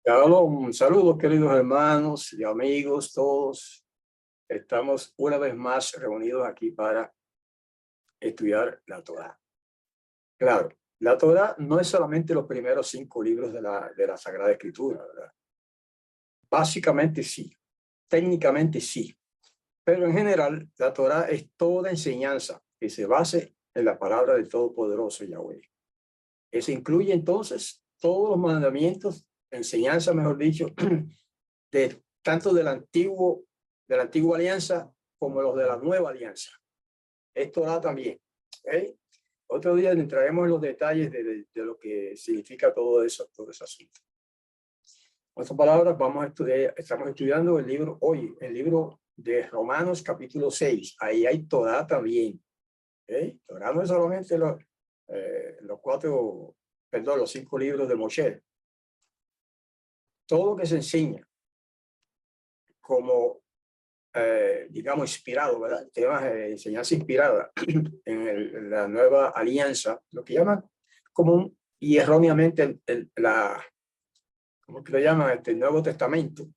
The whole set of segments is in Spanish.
Shalom, saludos queridos hermanos y amigos todos. Estamos una vez más reunidos aquí para estudiar la Torá. Claro, la Torá no es solamente los primeros 5 libros de la Sagrada Escritura, ¿verdad? Básicamente sí, técnicamente sí, pero en general la Torá es toda enseñanza que se base en la palabra del Todopoderoso Yahweh. Eso incluye entonces todos los mandamientos, enseñanza, mejor dicho, de tanto de la antigua alianza como los de la nueva alianza. Esto da también. ¿Okay? Otro día entraremos en los detalles de lo que significa todo eso, todo ese asunto. En otras palabras, estamos estudiando el libro hoy, el libro de Romanos capítulo 6. Ahí hay Torá también. ¿Okay? Torá no es solamente los 5 libros de Moshe. Todo lo que se enseña como digamos, inspirado, ¿verdad? Temas de enseñanza inspirada en la nueva alianza, lo que llaman común y erróneamente ¿cómo que lo llaman? El Nuevo Testamento.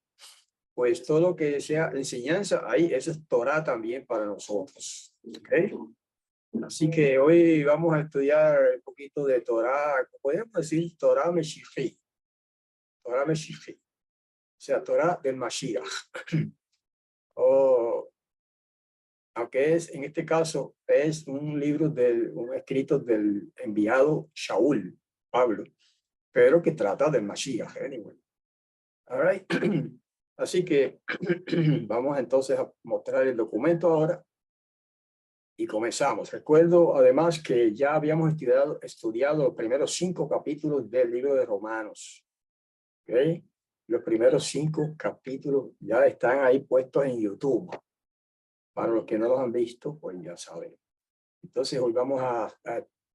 Pues todo lo que sea enseñanza, ahí eso es Torá también para nosotros. ¿Okay? Así que hoy vamos a estudiar un poquito de Torá, podemos decir Torá Meshichi. Torá Meshichi. O sea, Torá del Mashiach. Aunque en este caso es un libro un escrito del enviado Shaul, Pablo, pero que trata del Mashiach. Anyway. All right. Así que vamos entonces a mostrar el documento ahora y comenzamos. Recuerdo además que ya habíamos estudiado los primeros 5 capítulos del libro de Romanos. ¿Okay? Los primeros 5 capítulos ya están ahí puestos en YouTube. Para los que no los han visto, pues ya saben. Entonces hoy vamos a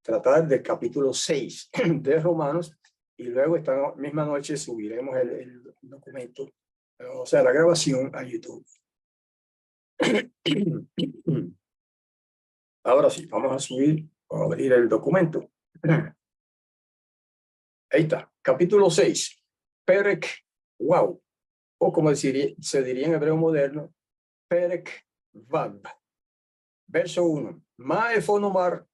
tratar del capítulo 6 de Romanos y luego esta misma noche subiremos el documento, o sea, la grabación a YouTube. Ahora sí, vamos a abrir el documento. Ahí está, capítulo 6, Perek Wow, o como se diría en hebreo moderno, Perek Vav. Verso 1. Maefonomar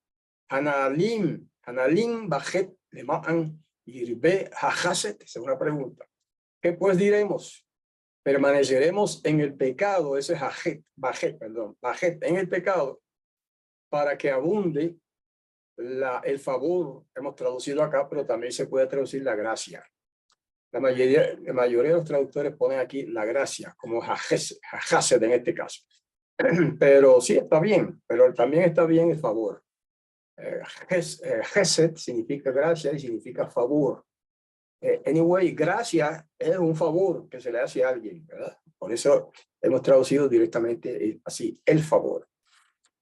Hanalim Bajet Lemaan Yirbe Hajaset. Esa es una pregunta. ¿Qué pues diremos? Permaneceremos en el pecado, ese Bajet, en el pecado, para que abunde el favor. Hemos traducido acá, pero también se puede traducir la gracia. La mayoría de los traductores ponen aquí la gracia, como Hajaset en este caso. Pero sí está bien, pero también está bien el favor. Gesed significa gracia y significa favor. Anyway, gracia es un favor que se le hace a alguien, ¿verdad? Por eso hemos traducido directamente así, el favor.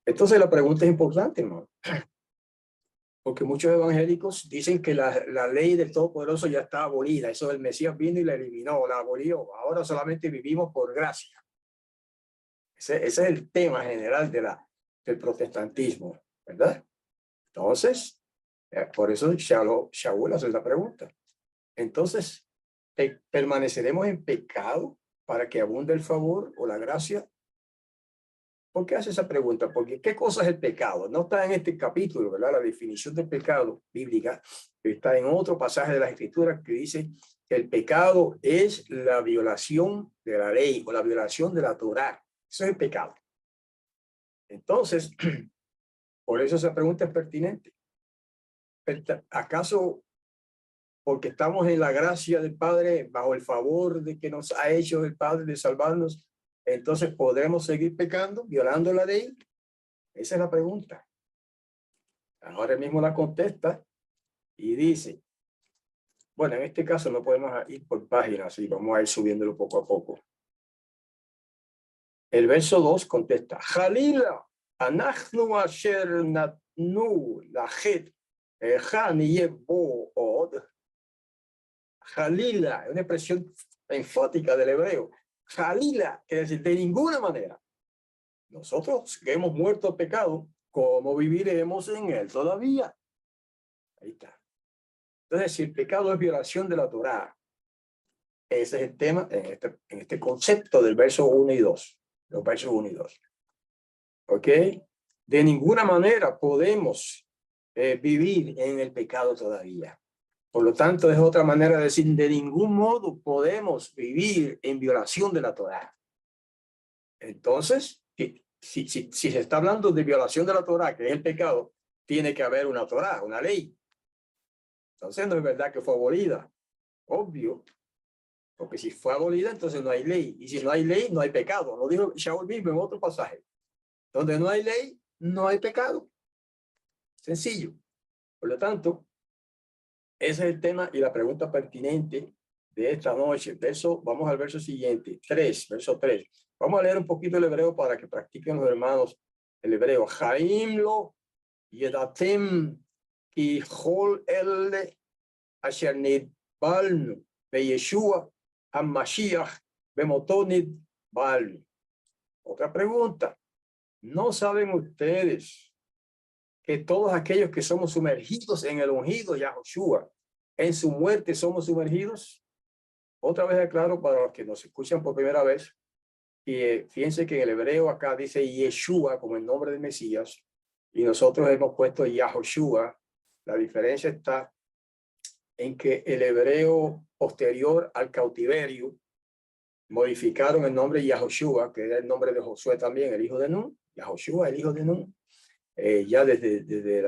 Entonces la pregunta es importante, ¿no? Porque muchos evangélicos dicen que la ley del Todopoderoso ya está abolida. Eso el Mesías vino y la eliminó, la abolió. Ahora solamente vivimos por gracia. Ese es el tema general del protestantismo, ¿verdad? Entonces, por eso Shaul hace la pregunta. Entonces, ¿permaneceremos en pecado para que abunde el favor o la gracia? ¿Por qué hace esa pregunta? Porque ¿qué cosa es el pecado? No está en este capítulo, ¿verdad? La definición del pecado bíblica está en otro pasaje de las Escrituras que dice que el pecado es la violación de la ley o la violación de la Torá. Eso es el pecado. Entonces, por eso esa pregunta es pertinente. ¿Acaso porque estamos en la gracia del Padre, bajo el favor de que nos ha hecho el Padre de salvarnos, entonces podremos seguir pecando, violando la ley? Esa es la pregunta. Ahora mismo la contesta y dice, bueno, en este caso no podemos ir por páginas, y vamos a ir subiéndolo poco a poco. El verso 2 contesta, Jalila, anachnu asher natnu lachet, bo od. Jalila, es una expresión enfática del hebreo. Jalila, quiere decir de ninguna manera. Nosotros que hemos muerto al pecado, ¿cómo viviremos en él todavía? Ahí está. Entonces, si el pecado es violación de la Torá, Ese es el tema en este concepto del verso 1 y 2. Los versos 1 y 2. ¿Ok? De ninguna manera podemos vivir en el pecado todavía. Por lo tanto, es otra manera de decir, de ningún modo podemos vivir en violación de la Torá. Entonces, si se está hablando de violación de la Torá, que es el pecado, tiene que haber una Torá, una ley. Entonces, no es verdad que fue abolida. Obvio. Porque si fue abolida, entonces no hay ley. Y si no hay ley, no hay pecado. Lo dijo Shaul mismo en otro pasaje. Donde no hay ley, no hay pecado. Sencillo. Por lo tanto, ese es el tema y la pregunta pertinente de esta noche. Vamos al verso siguiente, 3, verso 3. Vamos a leer un poquito el hebreo para que practiquen los hermanos el hebreo. Jaim lo yedatem ki chol el asher nidbalnu be Yeshua HaMashiach bemoto nidbalnu. Otra pregunta. ¿No saben ustedes que todos aquellos que somos sumergidos en el ungido Yahushua, en su muerte somos sumergidos? Otra vez aclaro para los que nos escuchan por primera vez, y fíjense que en el hebreo acá dice Yeshua como el nombre del Mesías, y nosotros hemos puesto Yahushua. La diferencia está en que el hebreo posterior al cautiverio modificaron el nombre Yahushua, que era el nombre de Josué también, el hijo de Nun, Yahushua, el hijo de Nun. Ya desde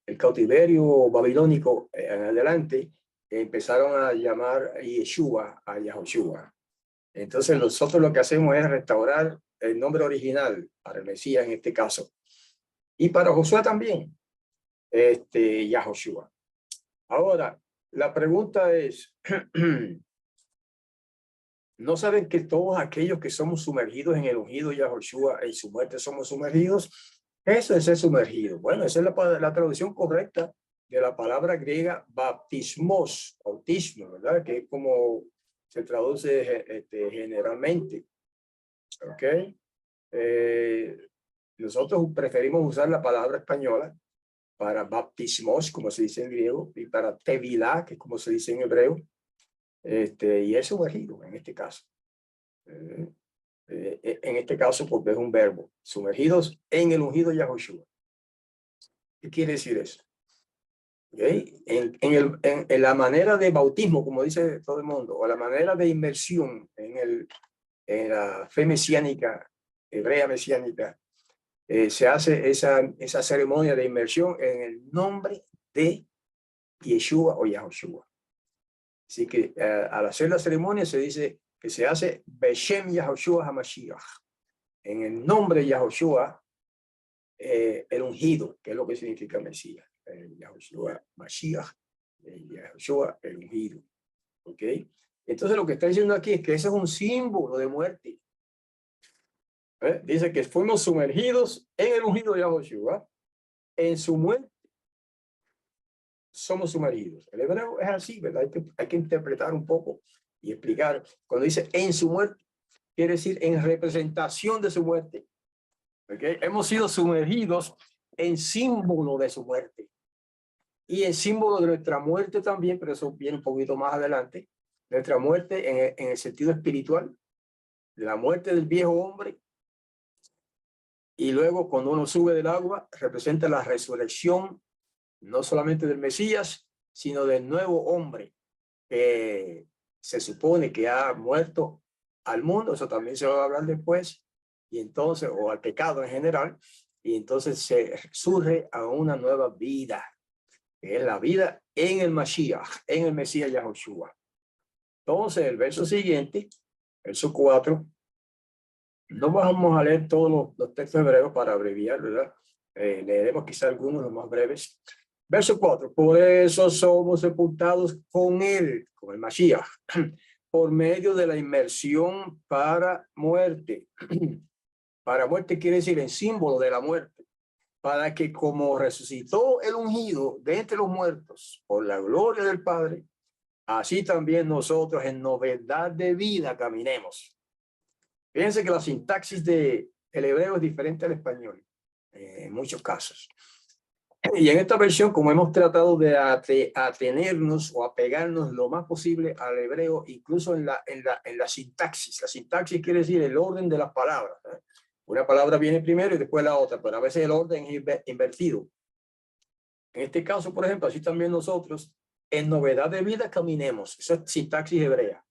el cautiverio babilónico en adelante, empezaron a llamar Yeshua a Yahushua. Entonces nosotros lo que hacemos es restaurar el nombre original para el Mesías en este caso. Y para Josué también, Yahushua. Ahora, la pregunta es, ¿no saben que todos aquellos que somos sumergidos en el ungido Yahushua, en su muerte somos sumergidos? Eso es ser sumergido. Bueno, esa es la traducción correcta de la palabra griega bautismos, bautismo, ¿verdad? Que es como se traduce generalmente. ¿Ok? Nosotros preferimos usar la palabra española para bautismos, como se dice en griego, y para tevilá, que es como se dice en hebreo, y es sumergido en este caso. En este caso porque es un verbo, sumergidos en el ungido Yahushua. ¿Qué quiere decir eso? ¿Okay? En la manera de bautismo, como dice todo el mundo, o la manera de inmersión en la fe mesiánica, hebrea mesiánica, se hace esa ceremonia de inmersión en el nombre de Yeshua o Yahushua. Así que al hacer la ceremonia se dice que se hace Beshem Yahushua HaMashiach, en el nombre de Yahushua, el ungido, que es lo que significa Mesías, Yahushua Mashiach, Yahushua el ungido. ¿Ok? Entonces lo que está diciendo aquí es que ese es un símbolo de muerte. Dice que fuimos sumergidos en el ungido de Yahushua, en su muerte somos sumergidos. El hebreo es así, ¿verdad? Hay que interpretar un poco y explicar. Cuando dice en su muerte, quiere decir en representación de su muerte. ¿Okay? Hemos sido sumergidos en símbolo de su muerte y en símbolo de nuestra muerte también, pero eso viene un poquito más adelante. Nuestra muerte en el sentido espiritual, de la muerte del viejo hombre, y luego cuando uno sube del agua representa la resurrección no solamente del Mesías, sino del nuevo hombre que se supone que ha muerto al mundo. Eso también se va a hablar después, y entonces, o al pecado en general, y entonces se surge a una nueva vida, que es la vida en el Mashiach, en el Mesías Yahushua. Entonces, el verso siguiente, verso 4, no vamos a leer todos los textos hebreos para abreviar, ¿verdad? Leeremos quizá algunos, los más breves. Verso 4, por eso somos sepultados con él, con el Mashiach, por medio de la inmersión para muerte. Para muerte quiere decir en símbolo de la muerte, para que como resucitó el ungido de entre los muertos por la gloria del Padre, así también nosotros en novedad de vida caminemos. Fíjense que la sintaxis del hebreo es diferente al español, en muchos casos. Y en esta versión, como hemos tratado de atenernos o apegarnos lo más posible al hebreo, incluso en la sintaxis. La sintaxis quiere decir el orden de las palabras, ¿eh? Una palabra viene primero y después la otra, pero a veces el orden es invertido. En este caso, por ejemplo, así también nosotros, en novedad de vida caminemos. Eso es sintaxis hebrea.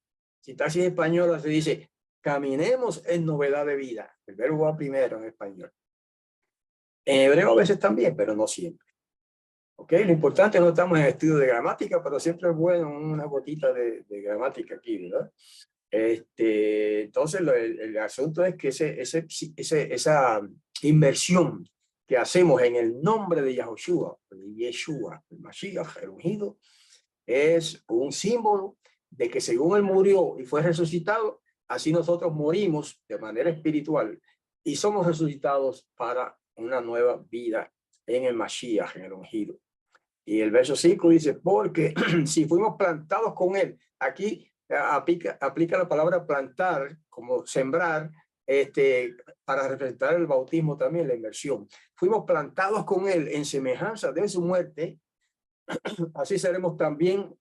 Sintaxis española se dice, caminemos en novedad de vida. El verbo va primero en español. En hebreo a veces también, pero no siempre. ¿Ok? Lo importante, no estamos en estudio de gramática, pero siempre es bueno una gotita de gramática aquí, ¿verdad? Entonces, el asunto es que esa inversión que hacemos en el nombre de Yahushua, Yeshua, el Mashiach, el ungido, es un símbolo de que según él murió y fue resucitado, así nosotros morimos de manera espiritual y somos resucitados para una nueva vida en el Mashiach, en el ungido. Y el verso 5 dice, porque si fuimos plantados con él, aquí aplica la palabra plantar como sembrar, para representar el bautismo también, la inmersión. Fuimos plantados con él en semejanza de su muerte, así seremos también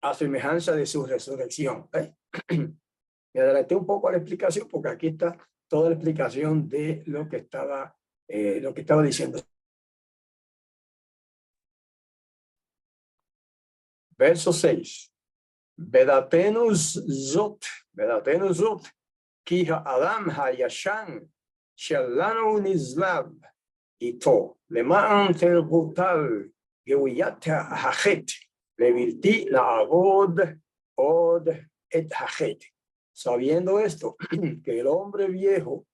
a semejanza de su resurrección. Me adelanté un poco a la explicación porque aquí está toda la explicación de lo que estaba diciendo. Verso 6. Vedatenus zot, ki ha'adam ha'yashan, shalanu nizlab, ito, lema'an terbutal, gewiyata hachet, levirti la'avod od et hachet. Sabiendo esto, que el hombre viejo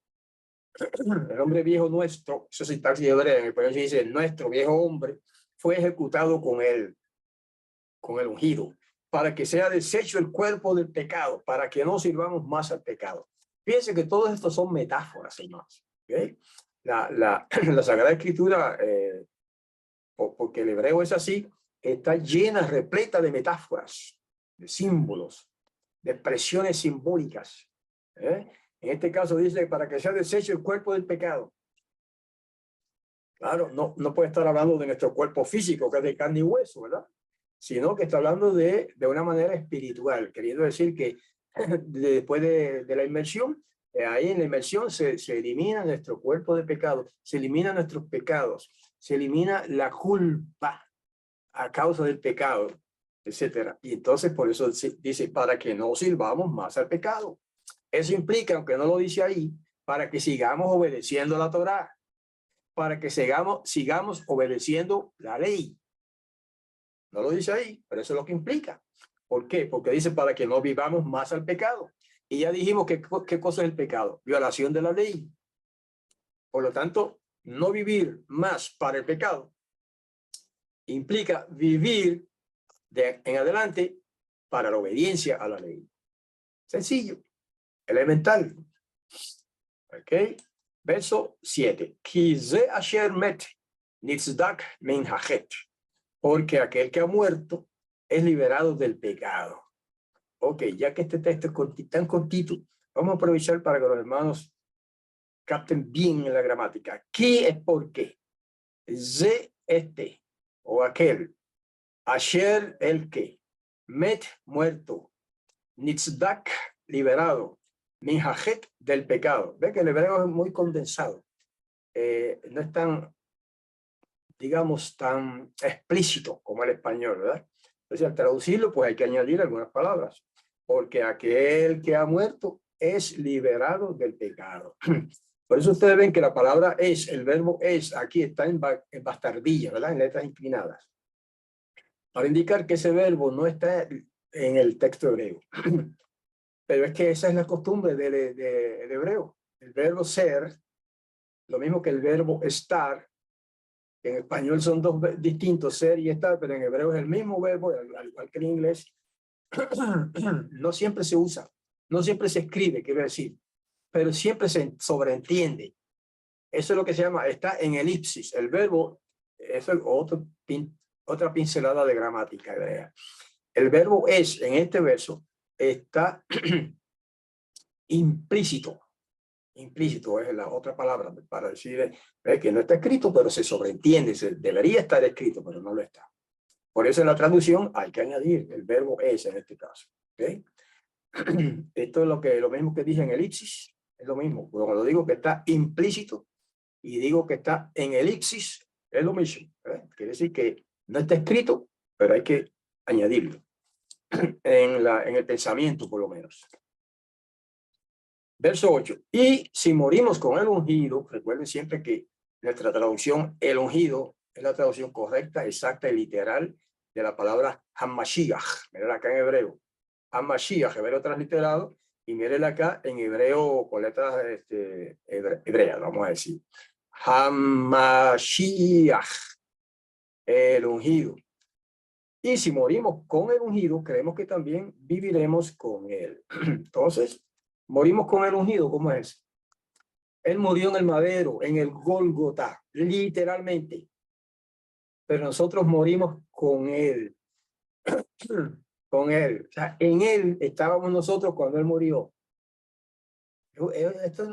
nuestro, eso es sintaxis hebrea, en español se dice nuestro viejo hombre, fue ejecutado con el ungido, para que sea deshecho el cuerpo del pecado, para que no sirvamos más al pecado. Fíjense que todos estos son metáforas, hermanos. ¿Okay? La Sagrada Escritura, porque el hebreo es así, está llena, repleta de metáforas, de símbolos, de expresiones simbólicas. En este caso dice, para que sea deshecho el cuerpo del pecado. Claro, no puede estar hablando de nuestro cuerpo físico, que es de carne y hueso, ¿verdad? Sino que está hablando de una manera espiritual, queriendo decir que después de la inmersión, ahí en la inmersión se elimina nuestro cuerpo de pecado, se eliminan nuestros pecados, se elimina la culpa a causa del pecado, etcétera. Y entonces por eso dice, para que no sirvamos más al pecado. Eso implica, aunque no lo dice ahí, para que sigamos obedeciendo la Torá, para que sigamos obedeciendo la ley. No lo dice ahí, pero eso es lo que implica. ¿Por qué? Porque dice para que no vivamos más al pecado. Y ya dijimos que qué cosa es el pecado. Violación de la ley. Por lo tanto, no vivir más para el pecado implica vivir en adelante para la obediencia a la ley. Sencillo, elemental. ¿Ok? Verso 7. Kize asher met nitzdak min hachet. Porque aquel que ha muerto es liberado del pecado. Ok, ya que este texto es tan cortito, vamos a aprovechar para que los hermanos capten bien en la gramática. ¿Qué es por qué? Ze o aquel. Asher el que. Met muerto. Nitzdak liberado. Minhajet del pecado. Ve que el hebreo es muy condensado. No es tan, digamos, tan explícito como el español, ¿verdad? Entonces, al traducirlo, pues hay que añadir algunas palabras. Porque aquel que ha muerto es liberado del pecado. Por eso ustedes ven que la palabra es, el verbo es, aquí está en bastardilla, ¿verdad? En letras inclinadas. Para indicar que ese verbo no está en el texto hebreo. Pero es que esa es la costumbre del hebreo. El verbo ser, lo mismo que el verbo estar, en español son dos distintos, ser y estar, pero en hebreo es el mismo verbo, al igual que en inglés. No siempre se usa, no siempre se escribe, quiero decir, pero siempre se sobreentiende. Eso es lo que se llama, está en elipsis. El verbo, eso es otra pincelada de gramática hebrea. El verbo es, en este verso, está implícito Implícito es la otra palabra para decir que no está escrito, pero se sobreentiende, debería estar escrito, pero no lo está. Por eso en la traducción hay que añadir el verbo es en este caso. ¿Okay? Esto es lo mismo que dije en elipsis, es lo mismo. Cuando digo que está implícito y digo que está en elipsis, es lo mismo. Quiere decir que no está escrito, pero hay que añadirlo en el pensamiento, por lo menos. Verso 8. Y si morimos con el ungido, recuerden siempre que nuestra traducción, el ungido, es la traducción correcta, exacta y literal de la palabra Hamashiach. Miren acá en hebreo. Hamashiach, hebreo transliterado, y miren acá en hebreo con letras hebreas, vamos a decir. Hamashiach, el ungido. Y si morimos con el ungido, creemos que también viviremos con él. Entonces, morimos con el ungido, ¿cómo es? Él murió en el madero, en el Gólgota, literalmente. Pero nosotros morimos con él. Con él. O sea, en él estábamos nosotros cuando él murió. Esto es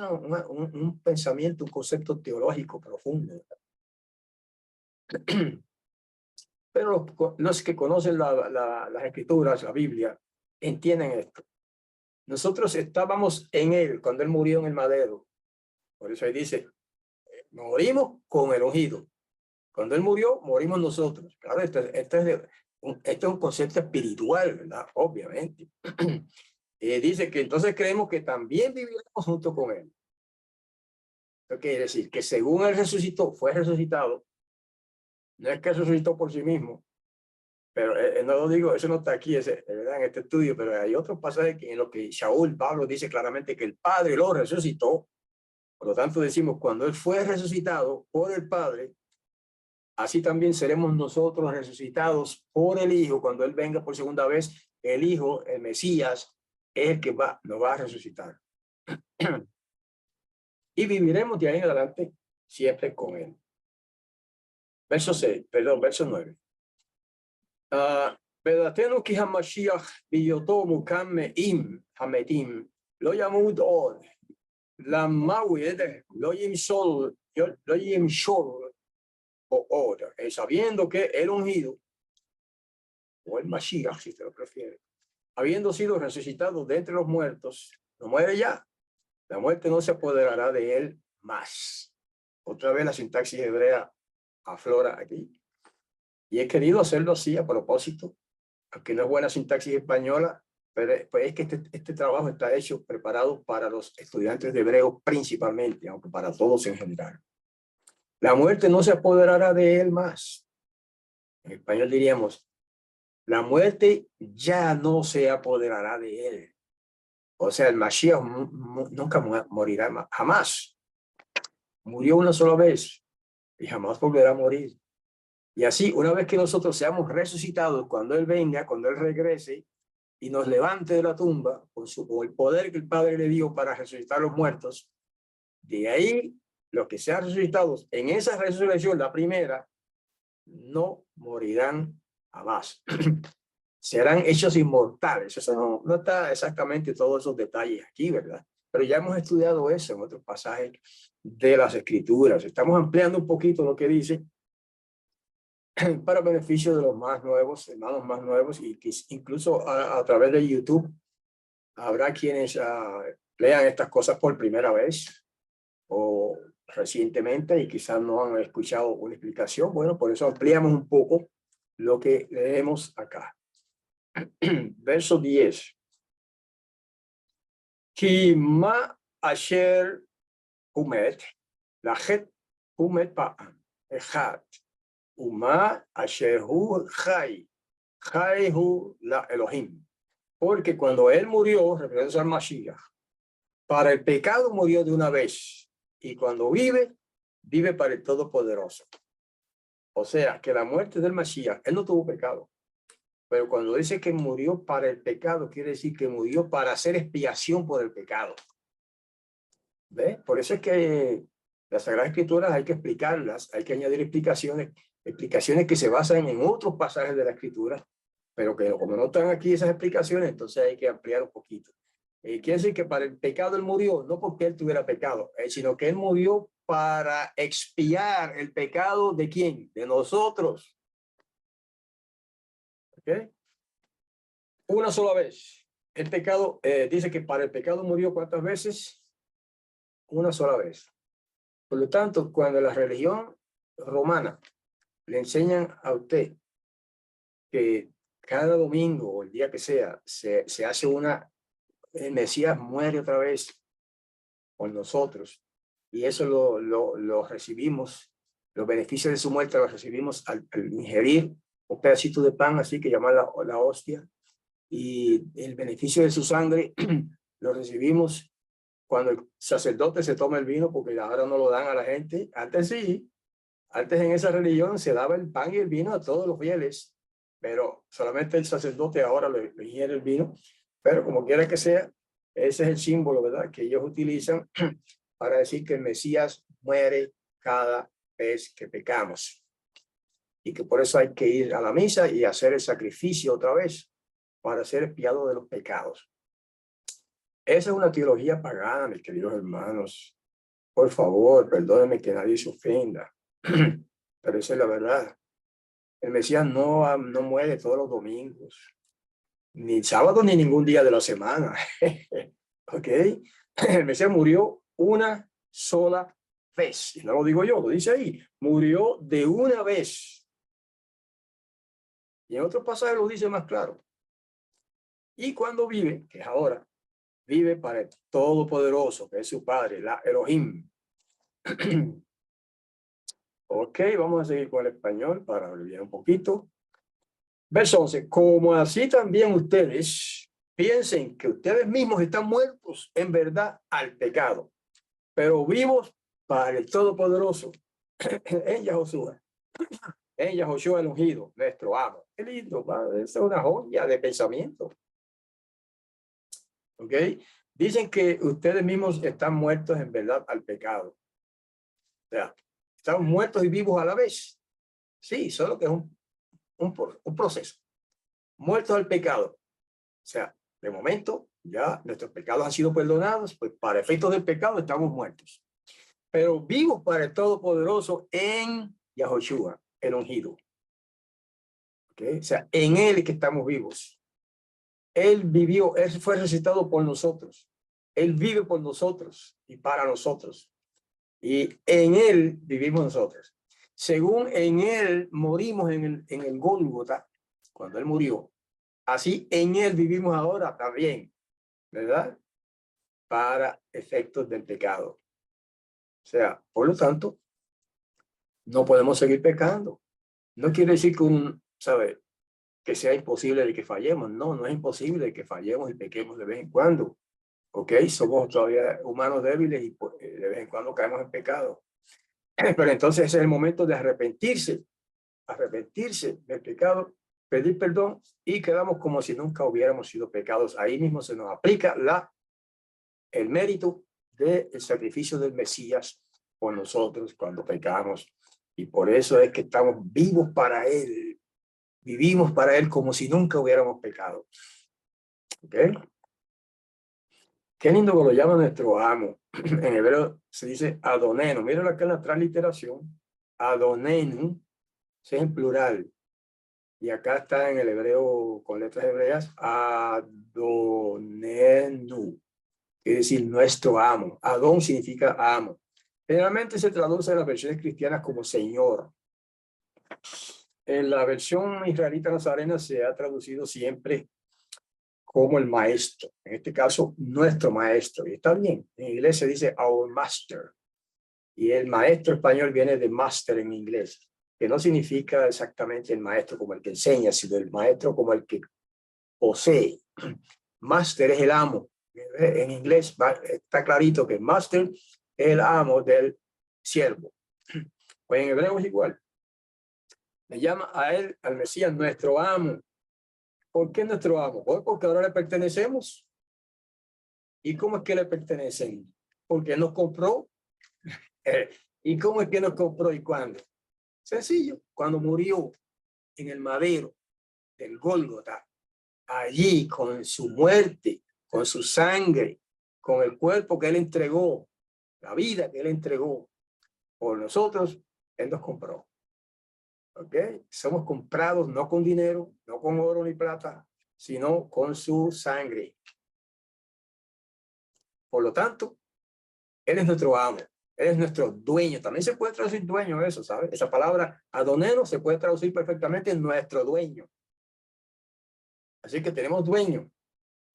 un pensamiento, un concepto teológico profundo. Pero los que conocen las escrituras, la Biblia, entienden esto. Nosotros estábamos en él cuando él murió en el madero. Por eso ahí dice, morimos con el ungido. Cuando él murió, morimos nosotros. Claro, esto es un concepto espiritual, ¿verdad? Obviamente. Dice que entonces creemos que también viviremos junto con él. Eso quiere decir que según él resucitó, fue resucitado, no es que resucitó por sí mismo, pero no lo digo, eso no está aquí, ¿verdad? En este estudio, pero hay otros pasajes en los que Pablo dice claramente que el Padre lo resucitó. Por lo tanto decimos, cuando él fue resucitado por el Padre, así también seremos nosotros resucitados por el Hijo. Cuando él venga por segunda vez, el Hijo, el Mesías, es el que nos va a resucitar. Y viviremos de ahí en adelante siempre con él. Verso 9. Vedatenu ki hamashiach biyoto mukam im hamedim lo yamud od la mawid lo yimshol o od, sabiendo que el ungido o el Mashiach, si te lo prefiere, habiendo sido resucitado de entre los muertos, no muere ya, la muerte no se apoderará de él más. Otra vez la sintaxis hebrea aflora aquí. Y he querido hacerlo así a propósito, aunque no es buena sintaxis española, pero pues es que este trabajo está hecho, preparado para los estudiantes de hebreo principalmente, aunque para todos en general. La muerte no se apoderará de él más. En español diríamos, la muerte ya no se apoderará de él. O sea, el Mashiach nunca morirá, jamás. Murió una sola vez y jamás volverá a morir. Y así, una vez que nosotros seamos resucitados, cuando él venga, cuando él regrese y nos levante de la tumba con el poder que el Padre le dio para resucitar a los muertos, de ahí los que sean resucitados en esa resurrección, la primera, no morirán jamás. Serán hechos inmortales. Eso no está exactamente todos esos detalles aquí, ¿verdad? Pero ya hemos estudiado eso en otros pasajes de las Escrituras. Estamos ampliando un poquito lo que dice para beneficio de los más nuevos, hermanos más nuevos, y que incluso a través de YouTube habrá quienes lean estas cosas por primera vez o recientemente y quizás no han escuchado una explicación. Bueno, por eso ampliamos un poco lo que leemos acá. Verso 10. Ki ma asher umet, la het umet pa'am, echat, uma asher hu chai, chai hu la Elohim. Porque cuando él murió, refiriéndose al Mashiach, para el pecado murió de una vez, y cuando vive, vive para el Todopoderoso. O sea, que la muerte del Mashiach, él no tuvo pecado. Pero cuando dice que murió para el pecado, quiere decir que murió para hacer expiación por el pecado. ¿Ves? Por eso es que las Sagradas Escrituras hay que explicarlas, hay que añadir explicaciones que se basan en otros pasajes de la Escritura, pero que como no están aquí esas explicaciones, entonces hay que ampliar un poquito. Quiere decir que para el pecado él murió, no porque él tuviera pecado, sino que él murió para expiar el pecado ¿de quién? De nosotros. ¿Ok? Una sola vez. El pecado, dice que para el pecado murió ¿cuántas veces? Una sola vez. Por lo tanto, cuando la religión romana le enseñan a usted que cada domingo o el día que sea, se hace el Mesías muere otra vez por nosotros, y eso lo recibimos, los beneficios de su muerte los recibimos al ingerir un pedacito de pan, así que llaman la hostia, y el beneficio de su sangre lo recibimos cuando el sacerdote se toma el vino, porque ahora no lo dan a la gente. Antes sí, antes en esa religión se daba el pan y el vino a todos los fieles, pero solamente el sacerdote ahora le ingiere el vino. Pero como quiera que sea, ese es el símbolo, ¿verdad?, que ellos utilizan para decir que el Mesías muere cada vez que pecamos. Y que por eso hay que ir a la misa y hacer el sacrificio otra vez para ser expiado de los pecados. Esa es una teología pagana, mis queridos hermanos. Por favor, perdónenme que nadie se ofenda, pero esa es la verdad. El Mesías no muere todos los domingos, ni sábado, ni ningún día de la semana. ¿Ok? El Mesías murió una sola vez. Y no lo digo yo, lo dice ahí. Murió de una vez. Y en otro pasaje lo dice más claro. Y cuando vive, que es ahora, vive para el Todopoderoso, que es su Padre, la Elohim. Ok, vamos a seguir con el español para abreviar un poquito. Verso 11. Como así también ustedes piensen que ustedes mismos están muertos en verdad al pecado, pero vivos para el Todopoderoso, en Yahoshua. En Yahoshua el ungido, nuestro amo. Qué lindo, esa es una joya de pensamiento. ¿Ok? Dicen que ustedes mismos están muertos en verdad al pecado. O sea, están muertos y vivos a la vez. Sí, solo que es un proceso. Muertos al pecado. O sea, de momento ya nuestros pecados han sido perdonados, pues para efectos del pecado estamos muertos. Pero vivos para el Todopoderoso en Yahoshua, el ungido. ¿Okay? O sea, en él que estamos vivos. Él vivió, él fue resucitado por nosotros. Él vive por nosotros y para nosotros. Y en él vivimos nosotros. Según en él morimos en el Gólgota, cuando él murió, así en él vivimos ahora también, ¿verdad? Para efectos del pecado. O sea, por lo tanto, no podemos seguir pecando. No quiere decir que ¿sabe?, que sea imposible de que fallemos. No, no es imposible de que fallemos y pequemos de vez en cuando. ¿Ok? Somos todavía humanos débiles y de vez en cuando caemos en pecado. Pero entonces ese es el momento de arrepentirse del pecado, pedir perdón, y quedamos como si nunca hubiéramos sido pecados. Ahí mismo se nos aplica el mérito del sacrificio del Mesías por nosotros cuando pecamos. Y por eso es que estamos vivos para Él. Vivimos para Él como si nunca hubiéramos pecado. ¿Ok? Qué lindo que lo llama nuestro amo. En hebreo se dice Adonenu. Míralo acá en la transliteración. Adonenu, es en plural. Y acá está en el hebreo con letras hebreas Adonenu. Es decir, nuestro amo. Adón significa amo. Generalmente se traduce en las versiones cristianas como Señor. En la versión israelita nazarena se ha traducido siempre como el maestro. En este caso, nuestro maestro. Y está bien. En inglés se dice our master. Y el maestro español viene de master en inglés, que no significa exactamente el maestro como el que enseña, sino el maestro como el que posee. Master es el amo. En inglés está clarito que master es el amo del siervo. Pues en hebreo es igual. Le llama a él, al Mesías, nuestro amo. ¿Por qué nuestro amo? Pues porque ahora le pertenecemos. ¿Y cómo es que le pertenecemos? Porque nos compró. ¿Y cómo es que nos compró y cuándo? Sencillo, cuando murió en el madero del Gólgota, allí con su muerte, con su sangre, con el cuerpo que Él entregó, la vida que Él entregó por nosotros, Él nos compró. ¿Ok? Somos comprados no con dinero, no con oro ni plata, sino con su sangre. Por lo tanto, Él es nuestro amo. Él es nuestro dueño. También se puede traducir dueño eso, ¿sabes? Esa palabra adonero se puede traducir perfectamente en nuestro dueño. Así que tenemos dueño.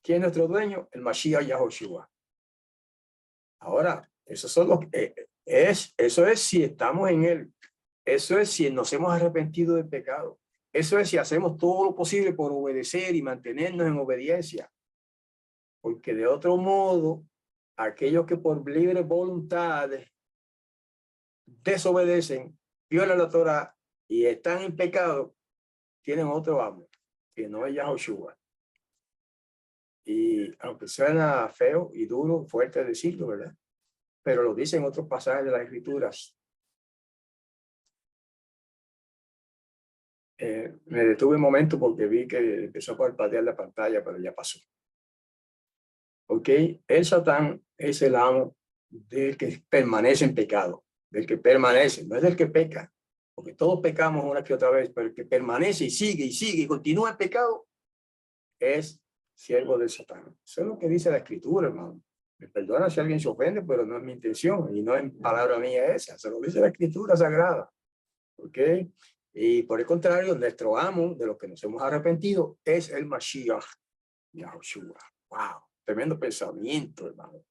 ¿Quién es nuestro dueño? El Mashiach Yahushua. Ahora, eso es si estamos en Él. Eso es si nos hemos arrepentido del pecado. Eso es si hacemos todo lo posible por obedecer y mantenernos en obediencia. Porque de otro modo, aquellos que por libre voluntad desobedecen, violan la Torah y están en pecado, tienen otro amo, que no es Yahushua. Y aunque suena feo y duro, fuerte decirlo, ¿verdad? Pero lo dicen otros pasajes de las Escrituras. Me detuve un momento porque vi que empezó a parpadear la pantalla, pero ya pasó. ¿Ok? El Satán es el amo del que permanece en pecado, del que permanece, no es del que peca, porque todos pecamos una que otra vez, pero el que permanece y sigue y continúa en pecado es siervo del Satán. Eso es lo que dice la Escritura, hermano. Me perdona si alguien se ofende, pero no es mi intención y no es palabra mía esa, se lo dice la Escritura Sagrada. ¿Ok? Y por el contrario, nuestro amo, de los que nos hemos arrepentido, es el Mashiach, Yahushua. Wow, tremendo pensamiento, hermano.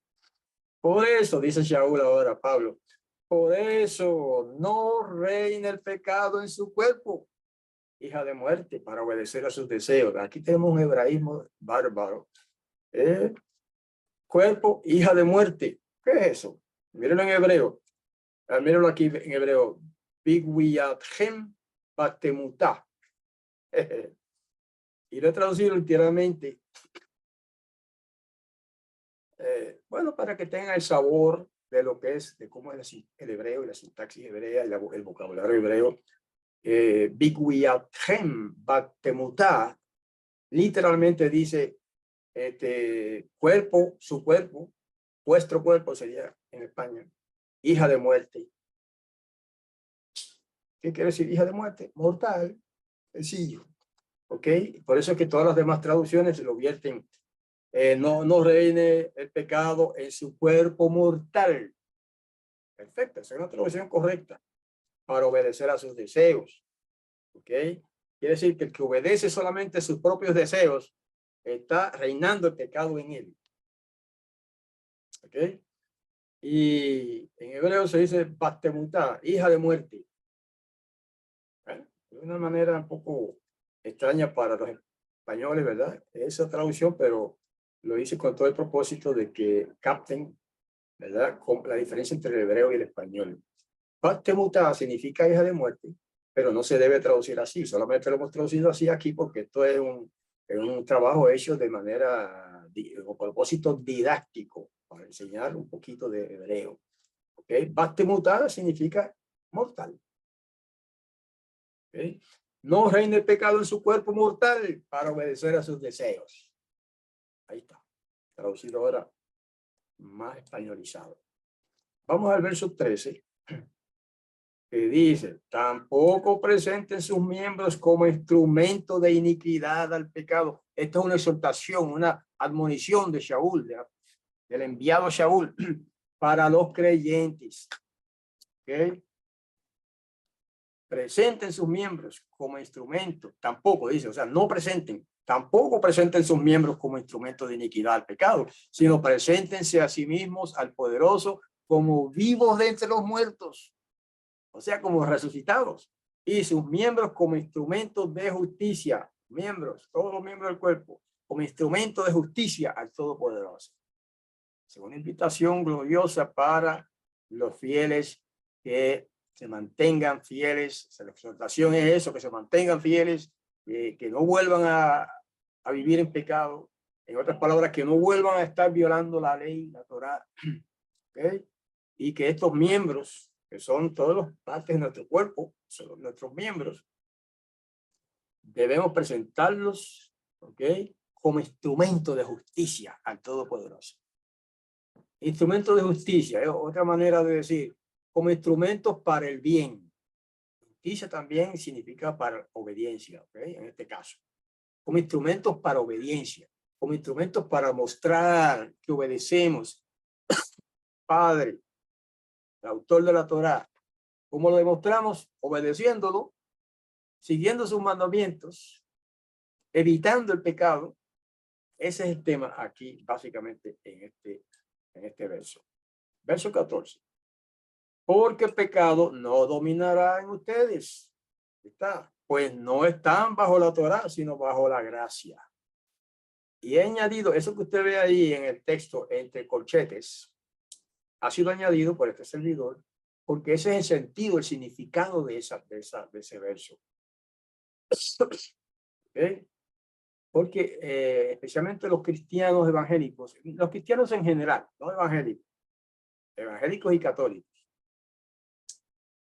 Por eso, dice Shaul ahora, Pablo, por eso no reina el pecado en su cuerpo, hija de muerte, para obedecer a sus deseos. Aquí tenemos un hebraísmo bárbaro. Cuerpo, hija de muerte. ¿Qué es eso? Mírenlo en hebreo. Mírenlo aquí en hebreo. Bigwiyatchem batemutah. Y lo he traducido literalmente. Bueno, para que tenga el sabor de lo que es, de cómo es el hebreo y la sintaxis hebrea, el vocabulario hebreo. Bigwiyatchem batemutah literalmente dice cuerpo, su cuerpo, vuestro cuerpo sería en España, hija de muerte. ¿Qué quiere decir hija de muerte? Mortal, sencillo. ¿Ok? Por eso es que todas las demás traducciones se lo vierten. No reine el pecado en su cuerpo mortal. Perfecto, esa es una traducción correcta para obedecer a sus deseos. ¿Ok? Quiere decir que el que obedece solamente a sus propios deseos está reinando el pecado en él. ¿Ok? Y en hebreo se dice Batemutá, hija de muerte. Bueno, de una manera un poco extraña para los españoles, ¿verdad? Esa traducción, pero lo hice con todo el propósito de que capten, ¿verdad? Con la diferencia entre el hebreo y el español. Batemutá significa hija de muerte, pero no se debe traducir así. Solamente lo hemos traducido así aquí porque esto es un trabajo hecho de manera, con propósito didáctico, para enseñar un poquito de hebreo. ¿Okay? Batemutá significa mortal. ¿Okay? No reine el pecado en su cuerpo mortal para obedecer a sus deseos. Ahí está. Traducido ahora más españolizado. Vamos al verso 13. Que dice, tampoco presenten sus miembros como instrumento de iniquidad al pecado. Esta es una exhortación, una admonición de Shaul, del enviado Shaul, para los creyentes. ¿Okay? Presenten sus miembros como instrumento, tampoco dice, o sea, no presenten, tampoco presenten sus miembros como instrumento de iniquidad al pecado, sino preséntense a sí mismos al poderoso como vivos de entre los muertos, o sea, como resucitados, y sus miembros como instrumentos de justicia, miembros, todos los miembros del cuerpo, como instrumento de justicia al Todopoderoso. Según invitación gloriosa para los fieles que se mantengan fieles. La exhortación es eso, que se mantengan fieles, que no vuelvan a vivir en pecado. En otras palabras, que no vuelvan a estar violando la ley, la Torá. ¿Okay? Y que estos miembros, que son todos los partes de nuestro cuerpo, son nuestros miembros, debemos presentarlos, ¿okay? como instrumento de justicia al Todopoderoso. Instrumento de justicia es otra manera de decir, como instrumentos para el bien. Justicia también significa para obediencia, ¿ok? En este caso. Como instrumentos para obediencia, como instrumentos para mostrar que obedecemos. Padre, el autor de la Torá. ¿Cómo lo demostramos? Obedeciéndolo, siguiendo sus mandamientos, evitando el pecado. Ese es el tema aquí, básicamente, en este verso. Verso 14. Porque el pecado no dominará en ustedes. Está, pues no están bajo la Torá, sino bajo la gracia. Y he añadido, eso que usted ve ahí en el texto, entre corchetes, ha sido añadido por este servidor, porque ese es el sentido, el significado de ese verso. ¿Okay? Porque especialmente los cristianos evangélicos, los cristianos en general, no evangélicos, evangélicos y católicos,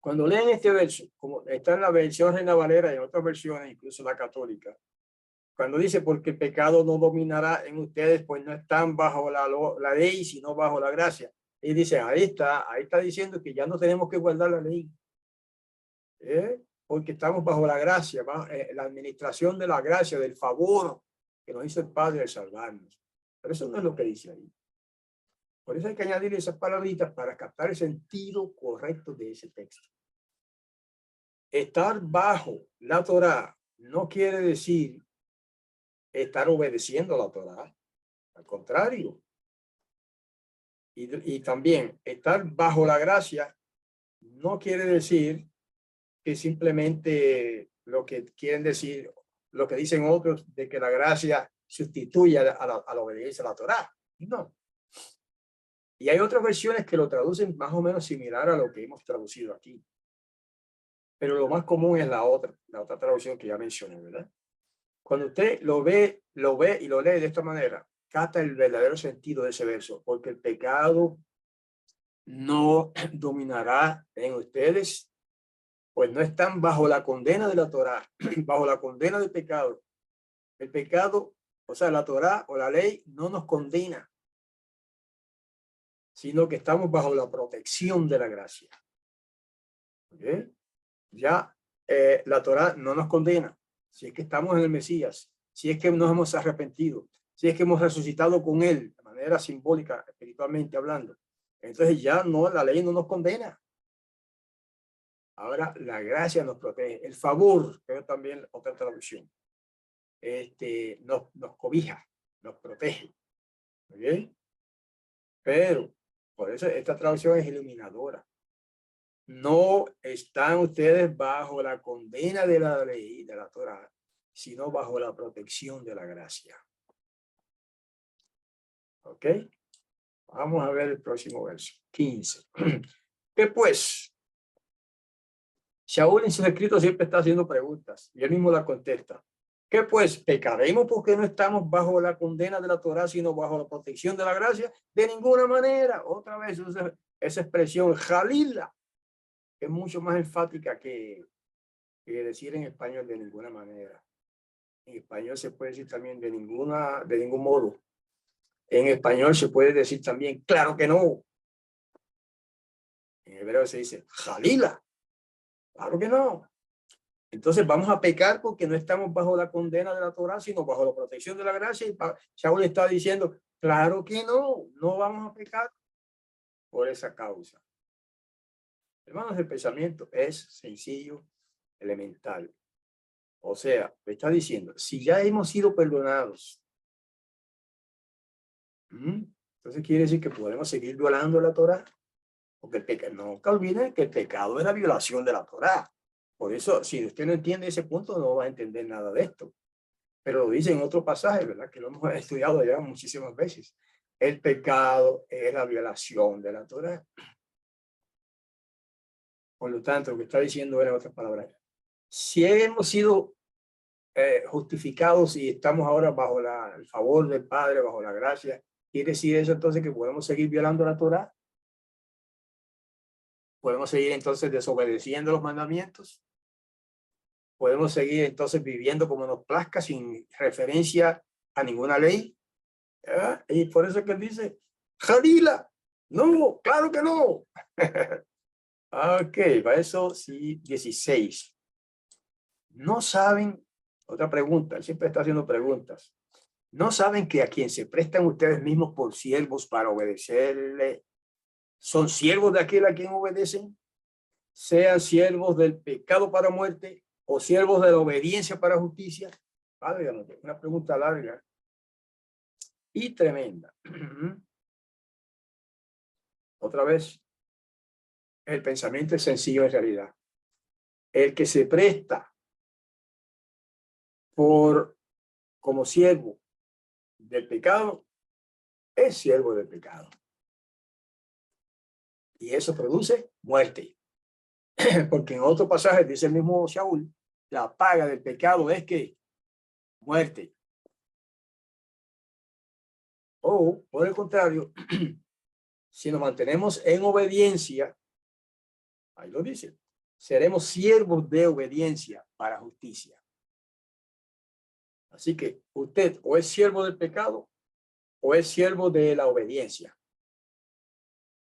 cuando leen este verso, como está en la versión Reina Valera y en otras versiones, incluso la católica, cuando dice, porque el pecado no dominará en ustedes, pues no están bajo la ley, sino bajo la gracia. Y dice, ahí está diciendo que ya no tenemos que guardar la ley. Porque estamos bajo la gracia, la administración de la gracia, del favor que nos hizo el Padre de salvarnos. Pero eso no es lo que dice ahí. Por eso hay que añadir esas palabritas para captar el sentido correcto de ese texto. Estar bajo la Torá no quiere decir estar obedeciendo a la Torá. Al contrario. Y también estar bajo la gracia no quiere decir que simplemente lo que quieren decir, lo que dicen otros, de que la gracia sustituye a la obediencia a la Torá. No. Y hay otras versiones que lo traducen más o menos similar a lo que hemos traducido aquí. Pero lo más común es la otra traducción que ya mencioné, ¿verdad? Cuando usted lo ve y lo lee de esta manera, capta el verdadero sentido de ese verso, porque el pecado no dominará en ustedes, pues no están bajo la condena de la Torá, bajo la condena del pecado. El pecado, o sea, la Torá o la ley no nos condena, sino que estamos bajo la protección de la gracia. ¿Okay? Ya la Torá no nos condena, si es que estamos en el Mesías, si es que nos hemos arrepentido, si es que hemos resucitado con él de manera simbólica, espiritualmente hablando. Entonces ya no, la ley no nos condena. Ahora la nos protege. El favor, que es también otra traducción, nos cobija, nos protege. ¿Okay? Pero, por eso esta traducción es iluminadora. No están ustedes bajo la condena de la ley, de la Torá, sino bajo la protección de la gracia. ¿Ok? Vamos a ver el próximo verso, 15. ¿Qué pues? Shaul en sus escritos siempre está haciendo preguntas y él mismo la contesta. ¿Qué pues? ¿Pecaremos porque no estamos bajo la condena de la Torá, sino bajo la protección de la gracia? De ninguna manera. Otra vez esa expresión, jalila, que es mucho más enfática que decir en español de ninguna manera. En español se puede decir también de ningún modo. En español se puede decir también, claro que no. En hebreo se dice, jalila. Claro que no. Entonces vamos a pecar porque no estamos bajo la condena de la Torá, sino bajo la protección de la gracia. Y Shaul está diciendo, claro que no, no vamos a pecar por esa causa. Hermanos, el pensamiento es sencillo, elemental. O sea, me está diciendo, si ya hemos sido perdonados, entonces quiere decir que podemos seguir violando la Torá. Porque el pecado, nunca olviden que el pecado es la violación de la Torá. Por eso, si usted no entiende ese punto, no va a entender nada de esto. Pero lo dice en otro pasaje, ¿verdad? Que lo hemos estudiado ya muchísimas veces. El pecado es la violación de la Torá. Por lo tanto, lo que está diciendo es, en otras palabras, si hemos sido justificados y estamos ahora bajo el favor del Padre, bajo la gracia, ¿quiere decir eso entonces que podemos seguir violando la Torá? ¿Podemos seguir entonces desobedeciendo los mandamientos? ¿Podemos seguir entonces viviendo como nos plazca sin referencia a ninguna ley. ¿Verdad? Y por eso es que él dice, Jalila, no, claro que no. Ok, verso 16. No saben, otra pregunta, él siempre está haciendo preguntas. ¿No saben que a quien se prestan ustedes mismos por siervos para obedecerle, son siervos de aquel a quien obedecen? Sean siervos del pecado para muerte o siervos de la obediencia para justicia. Válgame, una pregunta larga y tremenda. Otra vez, el pensamiento es sencillo en realidad. El que se presta como siervo del pecado es siervo del pecado. Y eso produce muerte. Porque en otro pasaje dice el mismo Saúl, la paga del pecado es que muerte. O, por el contrario, si nos mantenemos en obediencia, ahí lo dice, seremos siervos de obediencia para justicia. Así que usted o es siervo del pecado o es siervo de la obediencia.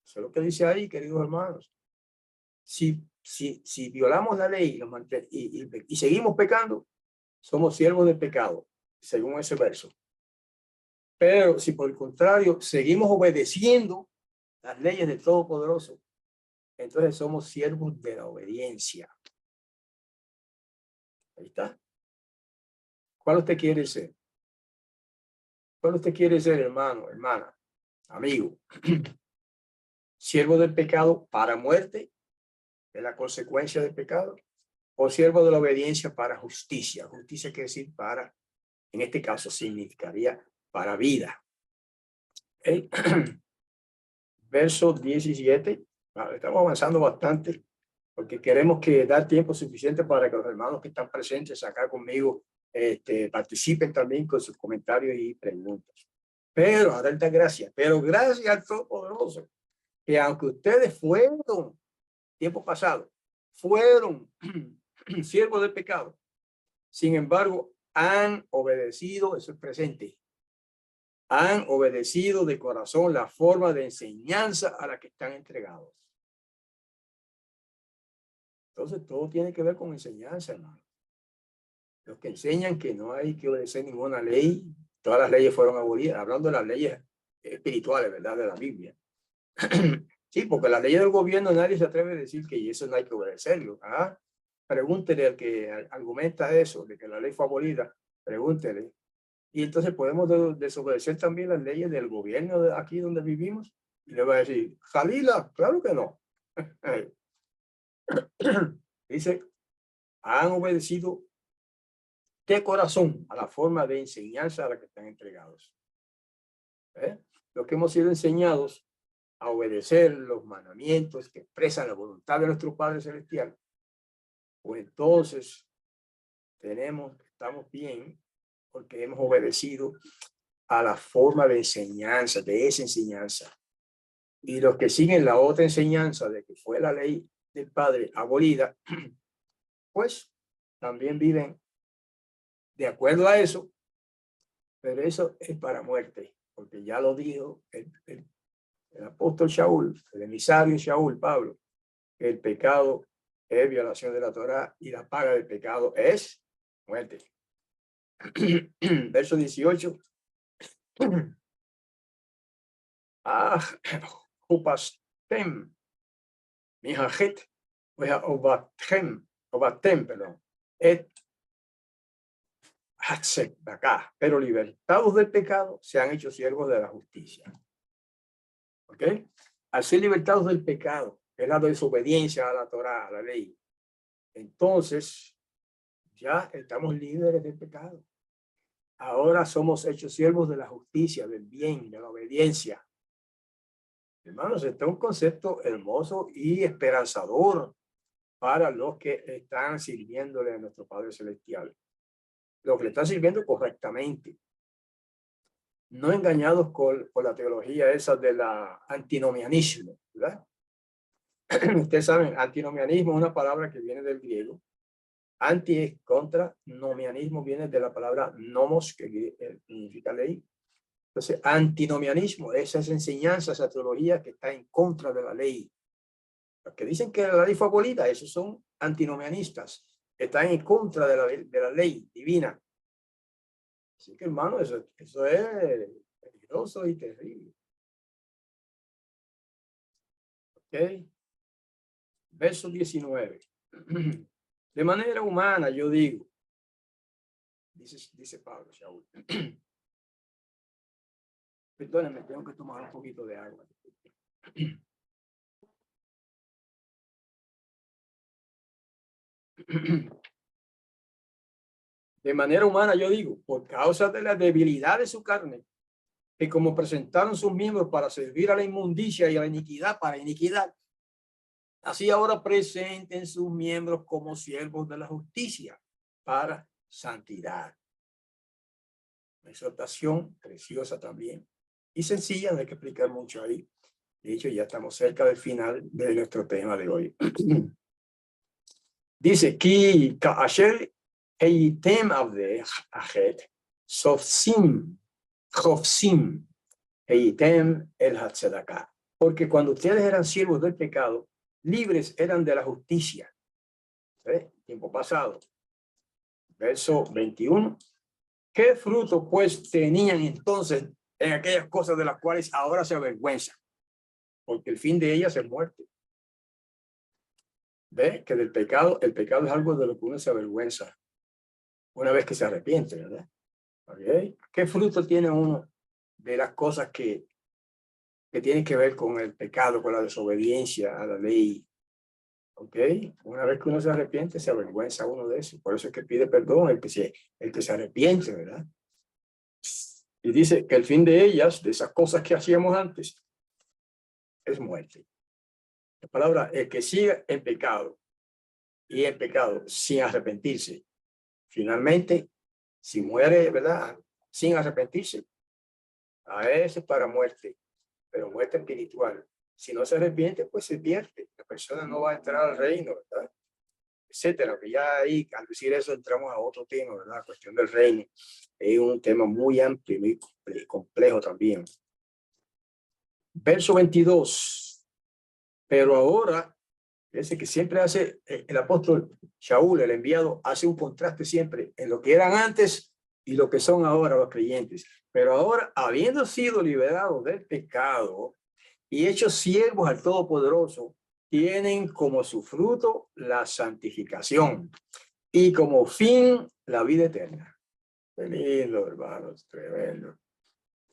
Eso es lo que dice ahí, queridos hermanos. Si violamos la ley y seguimos pecando, somos siervos del pecado, según ese verso. Pero si por el contrario seguimos obedeciendo las leyes del Todopoderoso, entonces somos siervos de la obediencia. Ahí está. ¿Cuál usted quiere ser? ¿Cuál usted quiere ser, hermano, hermana, amigo? ¿Siervo del pecado para muerte, de la consecuencia del pecado? ¿O siervo de la obediencia para justicia? Justicia quiere decir para, en este caso significaría para vida. ¿Okay? Verso 17. Estamos avanzando bastante porque queremos dar tiempo suficiente para que los hermanos que están presentes acá conmigo participen también con sus comentarios y preguntas. Pero ahora está gracias. Pero gracias al Todopoderoso, que aunque ustedes fueron, tiempo pasado, fueron siervos del pecado, sin embargo, han obedecido, eso es presente, han obedecido de corazón la forma de enseñanza a la que están entregados. Entonces, todo tiene que ver con enseñanza, hermano. Los que enseñan que no hay que obedecer ninguna ley, todas las leyes fueron abolidas, hablando de las leyes espirituales, ¿verdad? De la Biblia. Sí, porque las leyes del gobierno nadie se atreve a decir que eso no hay que obedecerlo. ¿Ah? Pregúntele al que argumenta eso, de que la ley fue abolida, pregúntele. Y entonces podemos desobedecer también las leyes del gobierno de aquí donde vivimos. Y le va a decir, Jalila, claro que no. Dice, han obedecido de corazón a la forma de enseñanza a la que están entregados. Los que hemos sido enseñados a obedecer los mandamientos que expresan la voluntad de nuestro Padre Celestial, pues entonces estamos bien porque hemos obedecido a la forma de enseñanza, de esa enseñanza. Y los que siguen la otra enseñanza de que fue la ley del Padre abolida, pues también viven de acuerdo a eso, pero eso es para muerte, porque ya lo dijo el apóstol Shaul, el emisario Shaul, Pablo, que el pecado es violación de la Torá y la paga del pecado es muerte. Verso 18. Hupastem, mihajet, obatem, perdón, et hatsek, acá, pero libertados del pecado se han hecho siervos de la justicia. ¿Ok? Al ser libertados del pecado, es la desobediencia a la Torá, a la ley, entonces ya estamos libres del pecado. Ahora somos hechos siervos de la justicia, del bien, de la obediencia. Hermanos, este es un concepto hermoso y esperanzador para los que están sirviéndole a nuestro Padre Celestial. Los que le están sirviendo correctamente. No engañados por la teología esa de la antinomianismo, ¿verdad? Ustedes saben, antinomianismo es una palabra que viene del griego. Anti es contra, nomianismo viene de la palabra nomos, que significa ley. Entonces, antinomianismo, esa es enseñanza, esa teología que está en contra de la ley. Los que dicen que la ley fue abolida, esos son antinomianistas, están en contra de la ley divina. Así que, hermano, eso es peligroso y terrible. ¿Ok? Verso 19. De manera humana, yo digo, dice Pablo, Shaul. Perdónenme, tengo que tomar un poquito de agua. De manera humana, yo digo, por causa de la debilidad de su carne, que como presentaron sus miembros para servir a la inmundicia y a la iniquidad para iniquidad, así ahora presenten sus miembros como siervos de la justicia para santidad. Una exhortación preciosa también y sencilla, no hay que explicar mucho ahí. De hecho, ya estamos cerca del final de nuestro tema de hoy. Dice, Ki Kaasher Heitem Avde Achet Sofsim Chofsim Heitem El Hatzedakah. Porque cuando ustedes eran siervos del pecado, libres eran de la justicia. Tiempo pasado. Verso 21. ¿Qué fruto pues tenían entonces en aquellas cosas de las cuales ahora se avergüenzan? Porque el fin de ellas es muerte. ¿Ve? Que del pecado, el pecado es algo de lo que uno se avergüenza una vez que se arrepiente, ¿verdad? ¿Okay? ¿Qué fruto tiene uno de las cosas que tienen que ver con el pecado, con la desobediencia a la ley? ¿Ok? Una vez que uno se arrepiente, se avergüenza uno de eso. Por eso es que pide perdón el que se arrepiente, ¿verdad? Y dice que el fin de ellas, de esas cosas que hacíamos antes, es muerte. La palabra, el que siga en pecado y en pecado sin arrepentirse, finalmente, si muere, ¿verdad? Sin arrepentirse, a ese para muerte, pero muerte espiritual. Si no se arrepiente, pues se pierde. La persona no va a entrar al reino, ¿verdad? Etcétera. Que ya ahí, al decir eso, entramos a otro tema, ¿verdad? La cuestión del reino. Es un tema muy amplio, muy complejo también. Verso 22. Pero ahora, fíjense que siempre hace el apóstol Shaul, el enviado, hace un contraste siempre en lo que eran antes y lo que son ahora los creyentes. Pero ahora, habiendo sido liberados del pecado y hechos siervos al Todopoderoso, tienen como su fruto la santificación y como fin la vida eterna. Qué lindo, hermanos, tremendo.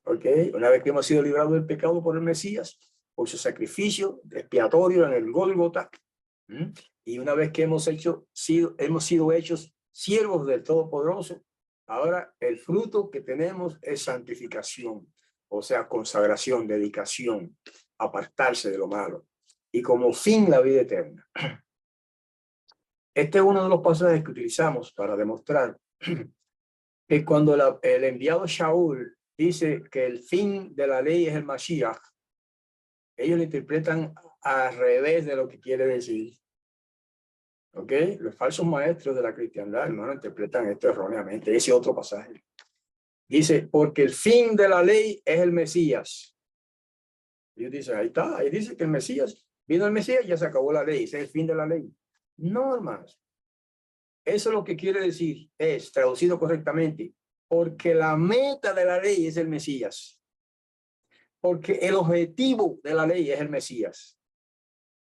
¿Ok? Una vez que hemos sido librados del pecado por el Mesías, por su sacrificio expiatorio en el Gólgota, y una vez que hemos sido hechos siervos del Todopoderoso, ahora el fruto que tenemos es santificación, o sea, consagración, dedicación, apartarse de lo malo, y como fin la vida eterna. Este es uno de los pasajes que utilizamos para demostrar que cuando el enviado Shaul dice que el fin de la ley es el Mashiach, ellos lo interpretan al revés de lo que quiere decir. ¿Ok? Los falsos maestros de la cristiandad, hermano, interpretan esto erróneamente. Ese otro pasaje. Dice, porque el fin de la ley es el Mesías. Ellos dicen, ahí está, ahí dice que el Mesías, vino el Mesías y ya se acabó la ley, ese es el fin de la ley. No, hermanos. Eso lo que quiere decir es, traducido correctamente, porque la meta de la ley es el Mesías. Porque el objetivo de la ley es el Mesías.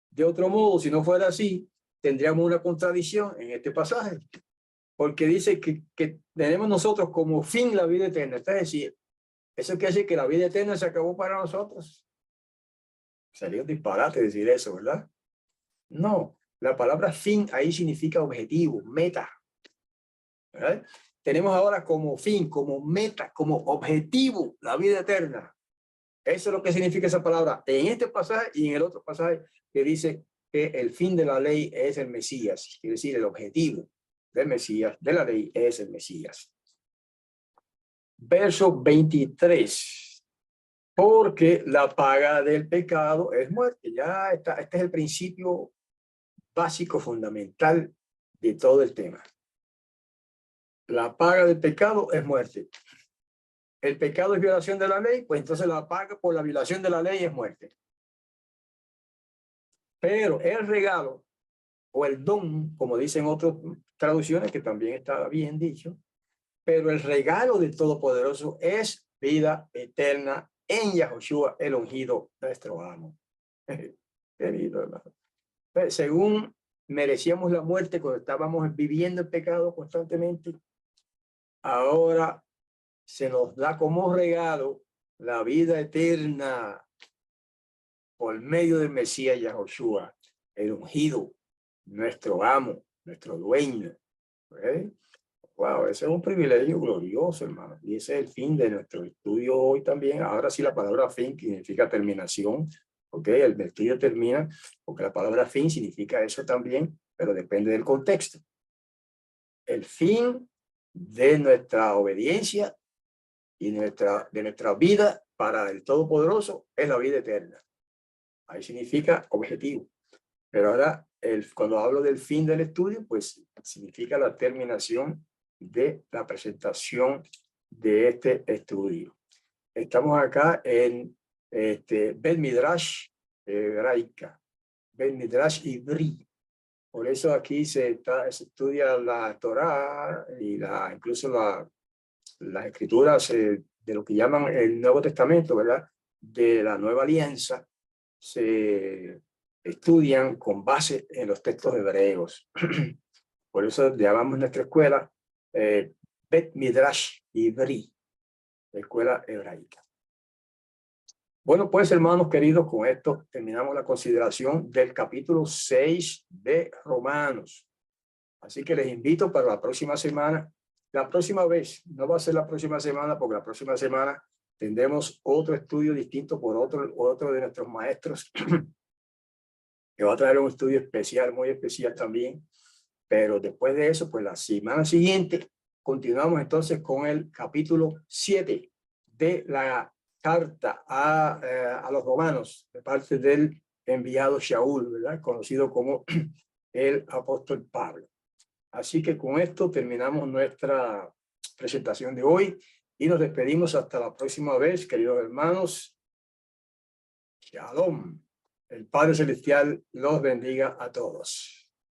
De otro modo, si no fuera así, tendríamos una contradicción en este pasaje. Porque dice que tenemos nosotros como fin la vida eterna. Es decir, eso quiere decir que la vida eterna se acabó para nosotros. Sería un disparate decir eso, ¿verdad? No, la palabra fin ahí significa objetivo, meta. ¿Verdad? Tenemos ahora como fin, como meta, como objetivo la vida eterna. Eso es lo que significa esa palabra en este pasaje y en el otro pasaje que dice que el fin de la ley es el Mesías. Quiere decir, el objetivo del Mesías, de la ley, es el Mesías. Verso 23. Porque la paga del pecado es muerte. Ya está, este es el principio básico, fundamental de todo el tema. La paga del pecado es muerte. El pecado es violación de la ley, pues entonces la paga por la violación de la ley es muerte. Pero el regalo o el don, como dicen otras traducciones, que también está bien dicho, pero el regalo del Todopoderoso es vida eterna en Yahushua, el ungido, nuestro amo. Querido hermano. Según merecíamos la muerte cuando estábamos viviendo el pecado constantemente, ahora se nos da como regalo la vida eterna por medio del Mesías Yahushua, el ungido, nuestro amo, nuestro dueño. Wow, ese es un privilegio glorioso, hermano. Y ese es el fin de nuestro estudio hoy también. Ahora sí, la palabra fin significa terminación. ¿Ok? El estudio termina porque la palabra fin significa eso también, pero depende del contexto. El fin de nuestra obediencia y de nuestra vida para el Todopoderoso es la vida eterna. Ahí significa objetivo. Pero ahora, cuando hablo del fin del estudio, pues significa la terminación de la presentación de este estudio. Estamos acá en Bet Midrash hebraica, Bet Midrash Ivri. Por eso aquí se estudia la Torá y incluso las escrituras de lo que llaman el Nuevo Testamento, ¿verdad? De la Nueva Alianza, se estudian con base en los textos hebreos. Por eso llamamos nuestra escuela Bet Midrash Ivri, escuela hebraica. Bueno, pues hermanos queridos, con esto terminamos la consideración del capítulo 6 de Romanos. Así que les invito para la próxima semana. La próxima vez, no va a ser la próxima semana, porque la próxima semana tendremos otro estudio distinto por otro de nuestros maestros, que va a traer un estudio especial, muy especial también. Pero después de eso, pues la semana siguiente, continuamos entonces con el capítulo 7 de la carta a los romanos, de parte del enviado Shaul, ¿verdad? Conocido como el apóstol Pablo. Así que con esto terminamos nuestra presentación de hoy y nos despedimos hasta la próxima vez, queridos hermanos. Shalom. El Padre Celestial los bendiga a todos.